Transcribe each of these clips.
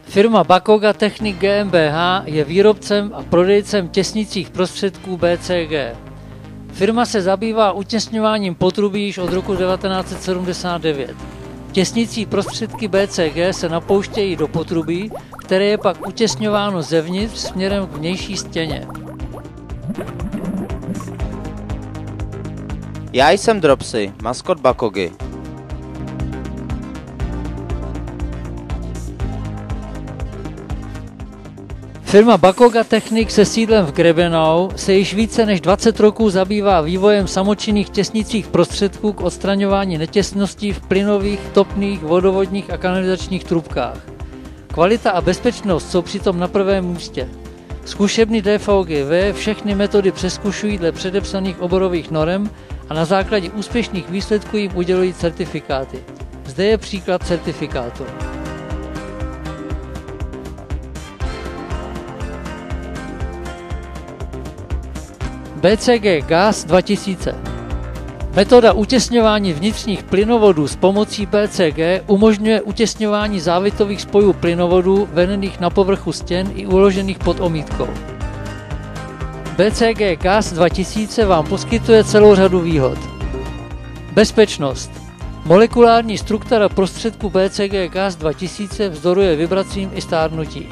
Firma Bakoga Technik GmbH je výrobcem a prodejcem těsnicích prostředků BCG. Firma se zabývá utěsňováním potrubí již od roku 1979. Těsnicí prostředky BCG se napouštějí do potrubí, které je pak utěsňováno zevnitř směrem k vnější stěně. Já jsem Dropsy, maskot Bakogy. Firma Bakoga Technik se sídlem v Grebenau se již více než 20 roků zabývá vývojem samočinných těsnicích prostředků k odstraňování netěsností v plynových, topných, vodovodních a kanalizačních trubkách. Kvalita a bezpečnost jsou přitom na prvém místě. Zkušebny DVGV všechny metody přezkušují dle předepsaných oborových norem a na základě úspěšných výsledků jim udělují certifikáty. Zde je příklad certifikátu. BCG GAS 2000. Metoda utěsňování vnitřních plynovodů s pomocí BCG umožňuje utěsňování závitových spojů plynovodů vedených na povrchu stěn i uložených pod omítkou. BCG GAS 2000 vám poskytuje celou řadu výhod. Bezpečnost. Molekulární struktura prostředku BCG GAS 2000 vzdoruje vibracím i stárnutí.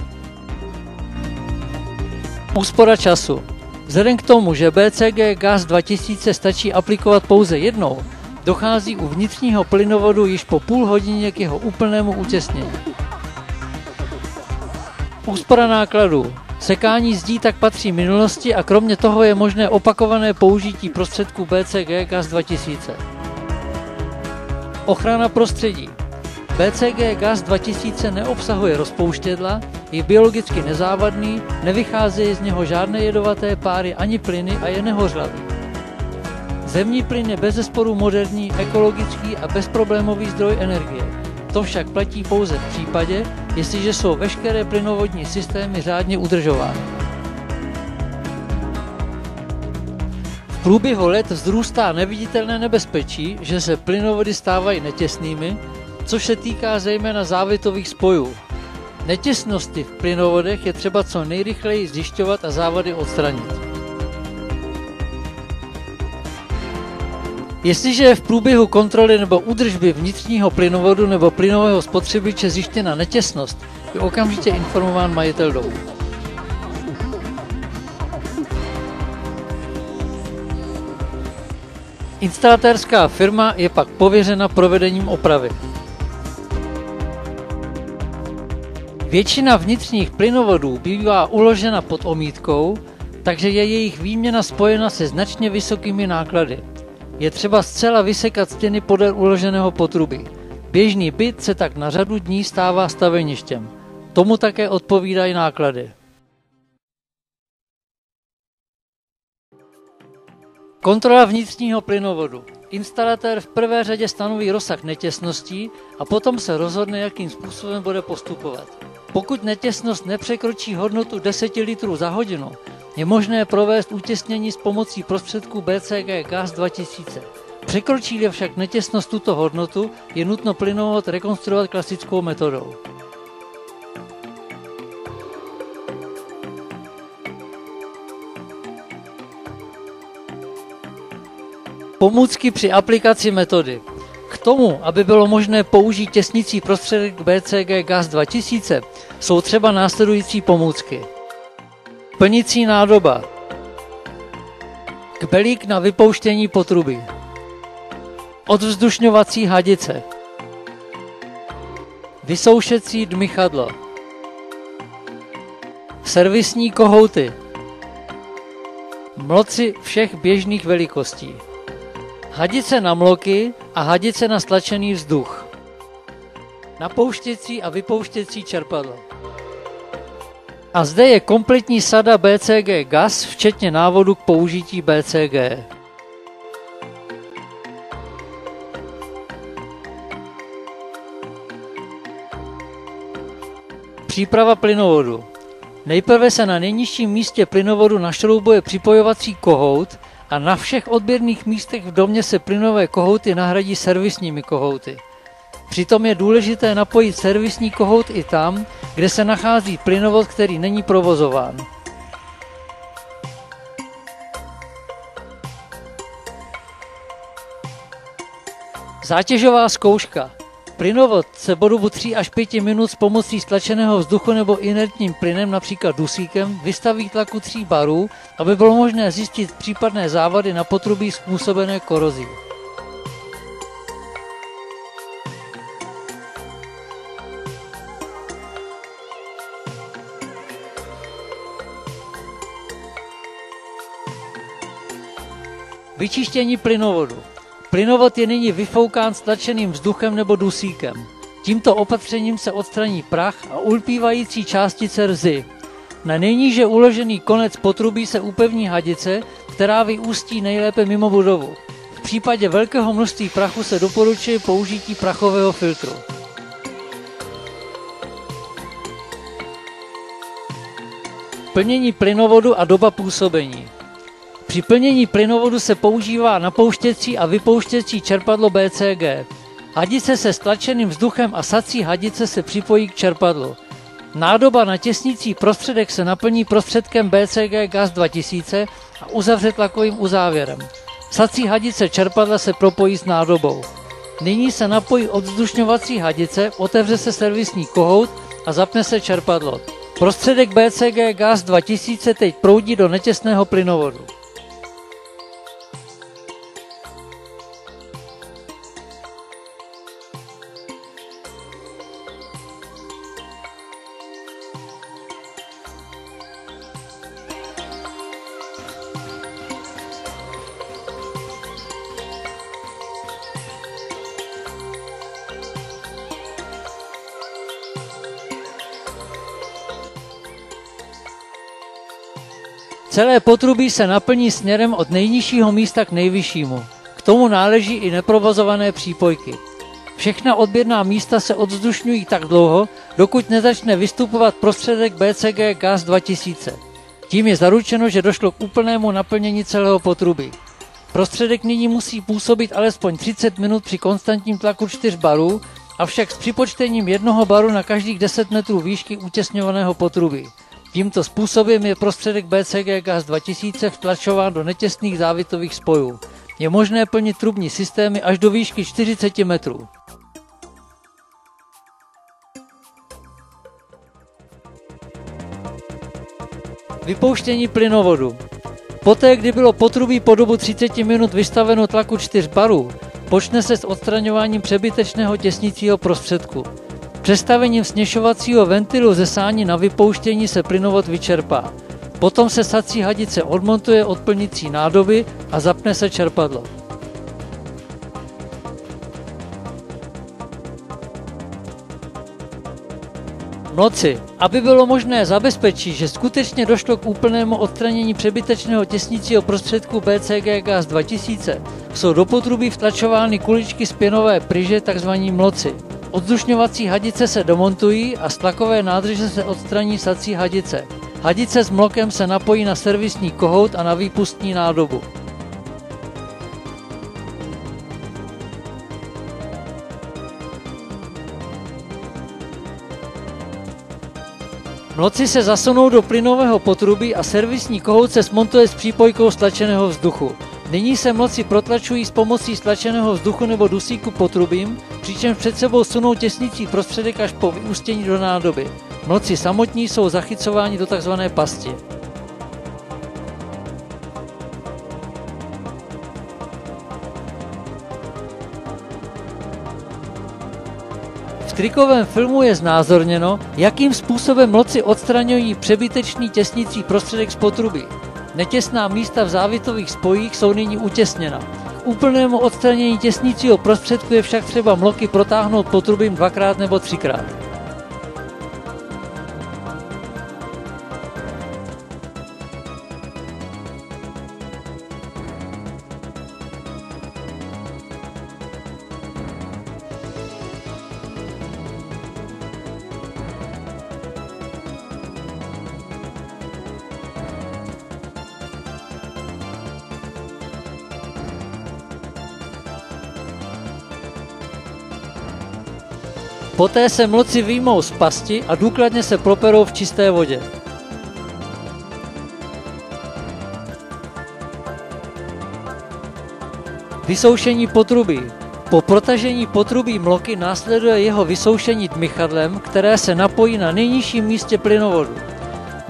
Úspora času. Vzhledem k tomu, že BCG GAS 2000 stačí aplikovat pouze jednou, dochází u vnitřního plynovodu již po půl hodině k jeho úplnému utěsnění. Úspora nákladů. Sekání zdí tak patří minulosti a kromě toho je možné opakované použití prostředků BCG GAS 2000. Ochrana prostředí. BCG GAS 2000 neobsahuje rozpouštědla, je biologicky nezávadný, nevycházejí z něho žádné jedovaté páry ani plyny a je nehořlavý. Zemní plyn je bezesporu moderní, ekologický a bezproblémový zdroj energie. To však platí pouze v případě, jestliže jsou veškeré plynovodní systémy řádně udržovány. V průběhu let vzrůstá neviditelné nebezpečí, že se plynovody stávají netěsnými, což se týká zejména závitových spojů. Netěsnosti v plynovodech je třeba co nejrychleji zjišťovat a závady odstranit. Jestliže je v průběhu kontroly nebo údržby vnitřního plynovodu nebo plynového spotřebiče zjištěna netěsnost, je okamžitě informován majitel domu. Instalatérská firma je pak pověřena provedením opravy. Většina vnitřních plynovodů bývá uložena pod omítkou, takže je jejich výměna spojena se značně vysokými náklady. Je třeba zcela vysekat stěny podél uloženého potrubí. Běžný byt se tak na řadu dní stává staveništěm. Tomu také odpovídají náklady. Kontrola vnitřního plynovodu. Instalatér v prvé řadě stanoví rozsah netěsností a potom se rozhodne, jakým způsobem bude postupovat. Pokud netěsnost nepřekročí hodnotu 10 litrů za hodinu, je možné provést utěsnění s pomocí prostředků BCG GAS 2000. Překročí-li však netěsnost tuto hodnotu, je nutno plynovod rekonstruovat klasickou metodou. Pomůcky při aplikaci metody. K tomu, aby bylo možné použít těsnicí prostředek BCG GAS 2000, jsou třeba následující pomůcky. Plnicí nádoba. Kbelík na vypouštění potrubí. Odvzdušňovací hadice. Vysoušecí dmychadlo. Servisní kohouty. Mloci všech běžných velikostí. Hadice na mloky a hadice na stlačený vzduch. Napouštěcí a vypouštěcí čerpadlo. A zde je kompletní sada BCG GAS, včetně návodu k použití BCG. Příprava plynovodu. Nejprve se na nejnižším místě plynovodu našroubuje připojovací kohout a na všech odběrných místech v domě se plynové kohouty nahradí servisními kohouty. Přitom je důležité napojit servisní kohout i tam, kde se nachází plynovod, který není provozován. Zátěžová zkouška. Plynovod se po dobu 3 až 5 minut s pomocí stlačeného vzduchu nebo inertním plynem, například dusíkem, vystaví tlaku 3 barů, aby bylo možné zjistit případné závady na potrubí způsobené korozí. Vyčištění plynovodu. Plynovod je nyní vyfoukán stlačeným vzduchem nebo dusíkem. Tímto opatřením se odstraní prach a ulpívající částice rzy. Na nejníže uložený konec potrubí se upevní hadice, která vyústí nejlépe mimo budovu. V případě velkého množství prachu se doporučuje použití prachového filtru. Plnění plynovodu a doba působení. Při plnění plynovodu se používá napouštěcí a vypouštěcí čerpadlo BCG. Hadice se stlačeným vzduchem a sací hadice se připojí k čerpadlu. Nádoba na těsnící prostředek se naplní prostředkem BCG GAZ 2000 a uzavře tlakovým uzávěrem. Sací hadice čerpadla se propojí s nádobou. Nyní se napojí odvzdušňovací hadice, otevře se servisní kohout a zapne se čerpadlo. Prostředek BCG GAZ 2000 teď proudí do netěsného plynovodu. Celé potrubí se naplní směrem od nejnižšího místa k nejvyššímu. K tomu náleží i neprovozované přípojky. Všechna odběrná místa se odzdušňují tak dlouho, dokud nezačne vystupovat prostředek BCG GAZ 2000. Tím je zaručeno, že došlo k úplnému naplnění celého potrubí. Prostředek nyní musí působit alespoň 30 minut při konstantním tlaku 4 barů, avšak s připočtením 1 baru na každých 10 metrů výšky utěsňovaného potrubí. Tímto způsobem je prostředek BCG GAZ 2000 vtlačován do netěsných závitových spojů. Je možné plnit trubní systémy až do výšky 40 metrů. Vypouštění plynovodu. Poté, kdy bylo potrubí po dobu 30 minut vystaveno tlaku 4 barů, počne se s odstraňováním přebytečného těsnicího prostředku. Přestavením směšovacího ventilu ze sání na vypouštění se plynovod vyčerpá. Potom se sací hadice odmontuje od plnicí nádoby a zapne se čerpadlo. Mloci. Aby bylo možné zabezpečit, že skutečně došlo k úplnému odstranění přebytečného těsnicího prostředku BCG GAZ 2000, jsou do potrubí vtlačovány kuličky z pěnové pryže, tzv. Mloci. Odzdušňovací hadice se domontují a z tlakové nádrže se odstraní sací hadice. Hadice s mlokem se napojí na servisní kohout a na výpustní nádobu. Mloci se zasunou do plynového potrubí a servisní kohout se smontuje s přípojkou stlačeného vzduchu. Nyní se mloci protlačují s pomocí stlačeného vzduchu nebo dusíku potrubím, přičemž před sebou sunou těsnicí prostředek až po vyústění do nádoby. Mloci samotní jsou zachycováni do tzv. Pasti. V trikovém filmu je znázorněno, jakým způsobem mloci odstraňují přebytečný těsnicí prostředek z potrubí. Netěsná místa v závitových spojích jsou nyní utěsněna. K úplnému odstranění těsnicího prostředku je však třeba mloky protáhnout potrubím 2x nebo 3x. Poté se mloci vyjmou z pasti a důkladně se properou v čisté vodě. Vysoušení potrubí. Po protažení potrubí mloky následuje jeho vysoušení dmychadlem, které se napojí na nejnižším místě plynovodu.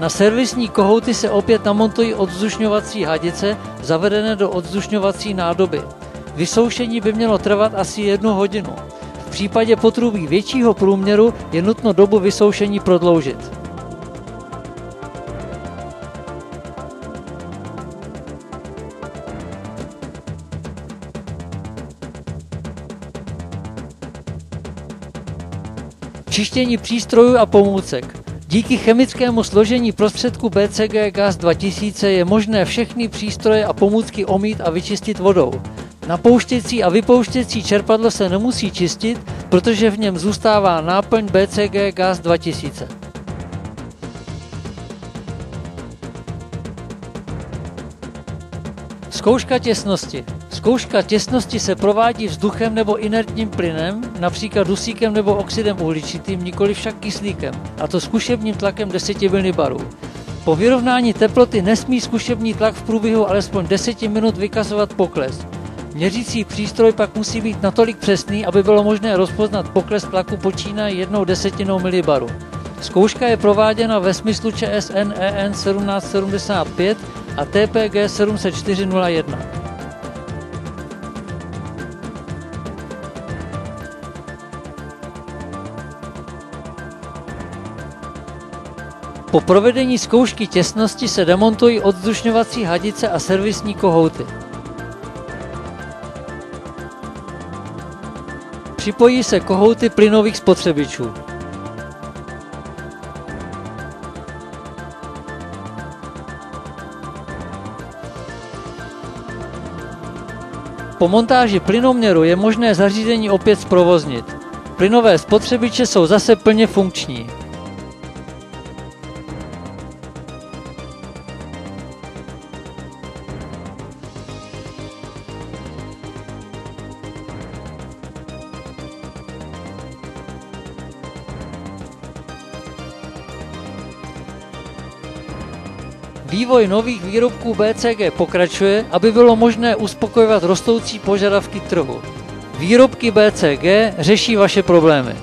Na servisní kohouty se opět namontují odzdušňovací hadice zavedené do odzdušňovací nádoby. Vysoušení by mělo trvat asi 1 hodinu. V případě potrubí většího průměru je nutno dobu vysoušení prodloužit. Čištění přístrojů a pomůcek. Díky chemickému složení prostředku BCG GAZ 2000 je možné všechny přístroje a pomůcky omýt a vyčistit vodou. Napouštěcí a vypouštěcí čerpadlo se nemusí čistit, protože v něm zůstává náplň BCG GAZ 2000. Zkouška těsnosti. Zkouška těsnosti se provádí vzduchem nebo inertním plynem, například dusíkem nebo oxidem uhličitým, nikoli však kyslíkem, a to zkušebním tlakem 10 milibarů. Po vyrovnání teploty nesmí zkušební tlak v průběhu alespoň 10 minut vykazovat pokles. Měřící přístroj pak musí být natolik přesný, aby bylo možné rozpoznat pokles tlaku počínaje 1/10 milibaru. Zkouška je prováděna ve smyslu ČSN EN 1775 a TPG 70401. Po provedení zkoušky těsnosti se demontují odzdušňovací hadice a servisní kohouty. Připojí se kohouty plynových spotřebičů. Po montáži plynoměru je možné zařízení opět zprovoznit. Plynové spotřebiče jsou zase plně funkční. Vývoj nových výrobků BCG pokračuje, aby bylo možné uspokojovat rostoucí požadavky trhu. Výrobky BCG řeší vaše problémy.